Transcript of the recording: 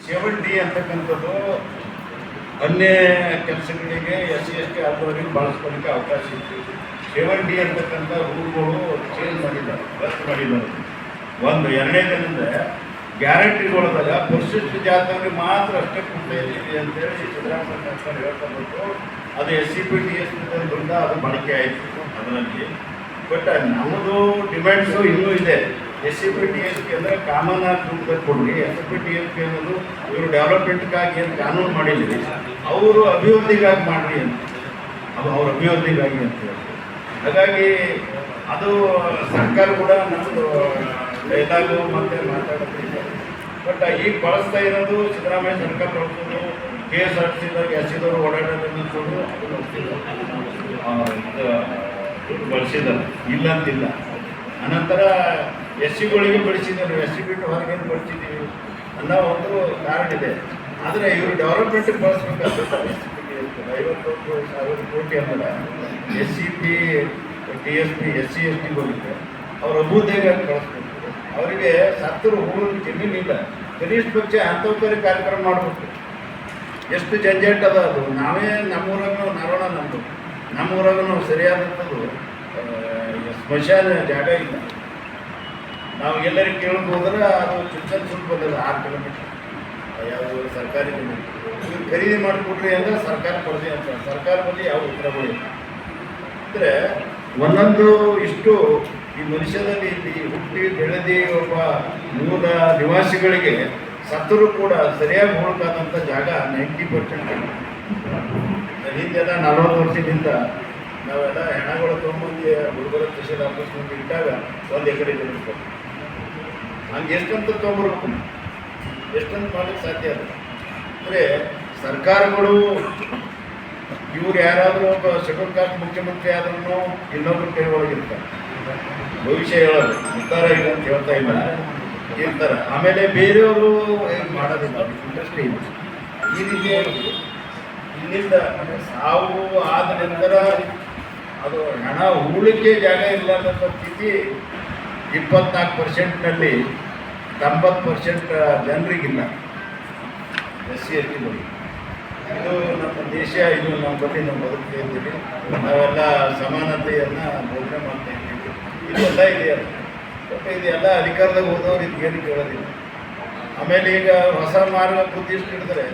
7D ಅಂತಕ್ಕಂಥದ್ದು ಅನ್ಯ ಕೆಲಸಗಳಿಗೆ SC/ST ಆದವರಿಗೆ ಬಳಸ್ಕೊಳ್ಳಿಕ್ಕೆ ಅವಕಾಶ ಇತ್ತು. 7D ಅಂತಕ್ಕಂಥ ರೂಲ್ಗಳು ಚೇಂಜ್ ಮಾಡಿದ್ದಾರೆ, ರದ್ದು ಮಾಡಿದ್ದಾರೆ. ಒಂದು ಎರಡನೇದರಿಂದ ಗ್ಯಾರಂಟಿಗಳದಾಗ ಪರಿಶಿಷ್ಟ ಜಾತಿಯವರಿಗೆ ಮಾತ್ರ ಅಷ್ಟೇ ಕೊಡ್ತಾ ಇದ್ದೀವಿ ಅಂತೇಳಿ ಸಿದ್ದರಾಮಯ್ಯ ಸರ್ಕಾರ ಹೇಳ್ತಾ ಬಂತು. ಅದು SCP TSP ದಿಂದ ಅದು ಬಳಕೆ ಆಯಿತು ಅದರಲ್ಲಿ. ಬಟ್ ನಮ್ಮದು ಡಿಮ್ಯಾಂಡ್ಸು ಇನ್ನೂ ಇದೆ. SCP TSP ಅಂದರೆ ಕಾಮನ್ ಆಗಿ ದುಡ್ಡು ಕೊಡ್ರಿ. SCP TSP ಅನ್ನೋದು ಇವರು ಡೆವಲಪ್ಮೆಂಟ್ಗಾಗಿ ಏನು ಕಾನೂನು ಮಾಡಿಲ್ಲ, ಅವರು ಅಭಿವೃದ್ಧಿಗಾಗಿ ಮಾಡಿರಿ ಅಂತ, ಅದು ಅವ್ರ ಅಭಿವೃದ್ಧಿಗಾಗಿ ಅಂತ ಹೇಳಿ. ಹಾಗಾಗಿ ಅದು ಸರ್ಕಾರ ಕೂಡ ನಮ್ಮದು ಡೈಲಾಗು ಮತ್ತು ಮಾತಾಡೋದಿಲ್ಲ. ಬಟ್ ಈಗ ಬಳಸ್ತಾ ಇರೋದು ಸಿದ್ದರಾಮಯ್ಯ ಸರ್ಕಾರ ಬಳಸೋದು KSRTCದಾಗ ಎಸ್ಸಿದವರು ಓಡಾಡೋದನ್ನು ಕೊಡು ಅದನ್ನು ದುಡ್ಡು ಬಳಸಿದ್ದಾರೆ, ಇಲ್ಲ ಅಂತಿಲ್ಲ. ಅನಂತರ SCಗಳಿಗೆ ಬಳಸಿದ್ದಾರೆ, SC ಬಿಟ್ಟು ಹೊರಗೇನು ಬಳಸಿದ್ದೀವಿ ಅನ್ನೋ ಒಂದು ಕಾರಣ ಇದೆ. ಆದರೆ ಇವರು ಡೆವಲಪ್ಮೆಂಟಿಗೆ ಬಳಸಬೇಕಾಗುತ್ತೆ. 50,000 ಕೋಟಿ ಅಂದರೆ SCP TSP SC/STಗಳಿಗೆ ಅವ್ರ ಅಭಿವೃದ್ಧಿಗಾಗಿ ಕಳಿಸ್ಬೇಕು. ಅವರಿಗೆ ಸತ್ತರು ಹೋಗೋದು ಜಮೀನಿಲ್ಲ, ಕನಿಷ್ಠ ಪಕ್ಷ ಅಂತವಕರಿ ಕಾರ್ಯಕ್ರಮ ಮಾಡಬೇಕು. ಎಷ್ಟು ಜಂಜಾಟ ಅದ ಅದು. ನಾವೇ ನಮ್ಮೂರಾಗೂ ನಾರೋಣ ನಮ್ಮೂರಾಗೂ ಸರಿಯಾದಂಥದ್ದು ಸ್ಮಶಾನ ಜಾಗ ಇಲ್ಲ. ನಾವು ಎಲ್ಲರಿಗೆ ಕೇಳಕ್ಕೆ ಹೋದ್ರೆ ಅದು ಚುಚ್ಚಲ್ ಬಂದಿದೆ 6 ಕಿಲೋಮೀಟ್ರ್ ಯಾವುದು ಸರ್ಕಾರಿ ಜಮೀನು. ಇವ್ರು ಖರೀದಿ ಮಾಡಿಕೊಡ್ರಿ ಅಂದರೆ ಸರ್ಕಾರ ಕೊಡದೆ ಅಂತ ಸರ್ಕಾರ ಬಂದು ಯಾವ ಉತ್ತರಗಳಿಲ್ಲ. ಅಂದರೆ ಒಂದೊಂದು ಇಷ್ಟು ಈ ಮನುಷ್ಯದಲ್ಲಿ ಇಲ್ಲಿ ಹುಟ್ಟಿ ಬೆಳೆದಿ ಒಬ್ಬ ಮೂಲ ನಿವಾಸಿಗಳಿಗೆ ಸತ್ತರೂ ಕೂಡ ಸರಿಯಾಗಿ ಹೋಗಬೇಕಾದಂಥ ಜಾಗ 90% ಹಿಂದೆಲ್ಲ 40 ವರ್ಷದಿಂದ ನಾವೆಲ್ಲ ಹೆಣಗಳು ತೊಗೊಂಬಂದು ಹುಡುಗರ ತಹಶೀಲ್ ಆಫೀಸ್ ಮುಂದೆ ಇಟ್ಟಾಗ 1 ಎಕರೆ ಜಮೀನು ಕೊಟ್ಟು ಹಂಗೆ ಎಷ್ಟಂತ ತೊಗೊಂಬರ್ಬೇಕು, ಎಷ್ಟಂತ ಮಾಡಲಿಕ್ಕೆ ಸಾಧ್ಯ ಅದು. ಅಂದರೆ ಸರ್ಕಾರಗಳು ಇವ್ರು ಯಾರಾದರೂ ಒಬ್ಬ ಶೆಡ್ಯೂಲ್ ಕಾಸ್ಟ್ ಮುಖ್ಯಮಂತ್ರಿ ಆದ್ರೂ ಇನ್ನೊಬ್ಬರು ಕೈ ಒಳಗಿರ್ತಾರೆ, ಭವಿಷ್ಯ ಹೇಳೋದು ನಿರ್ಧಾರ ಇಲ್ಲ ಅಂತ ಹೇಳ್ತಾ ಇಲ್ಲ, ಇರ್ತಾರೆ. ಆಮೇಲೆ ಬೇರೆಯವರು ಏನು ಮಾಡೋದಿಲ್ಲ, ಇಂಟ್ರೆಸ್ಟ್ ಇಲ್ಲ. ಈ ರೀತಿ ಇಲ್ಲಿಂದ ಸಾವು ಆದ ನಂತರ ಅದು ಹಣ ಹೂಳಿಕೆ ಜಾಗ ಇಲ್ಲದಂಥ ಸ್ಥಿತಿ 24%ನಲ್ಲಿ 90% ಜನರಿಗಿಲ್ಲ SC/STಗಳಿಗೆ. ಇದು ನಮ್ಮ ದೇಶ, ಇದು ನಮ್ಮ ಬಳಿ ನಾವು ಬದುಕ್ತಾ ಇದ್ದೀವಿ. ನಾವೆಲ್ಲ ಸಮಾನತೆಯನ್ನು ಬೋಧನೆ ಮಾಡ್ತಾ ಇದ್ದೀವಿ. ಇದೆಲ್ಲ ಇದೆಯಲ್ಲ. ಬಟ್ ಇದೆಲ್ಲ ಅಧಿಕಾರದಾಗ ಹೋದವ್ರು ಇದಕ್ಕೇನು ಕೇಳೋದಿಲ್ಲ. ಆಮೇಲೆ ಈಗ ಹೊಸ ಮಾರ್ಗ ಬುದ್ಧಿಷ್ಟು ಹಿಡಿದ್ರೆ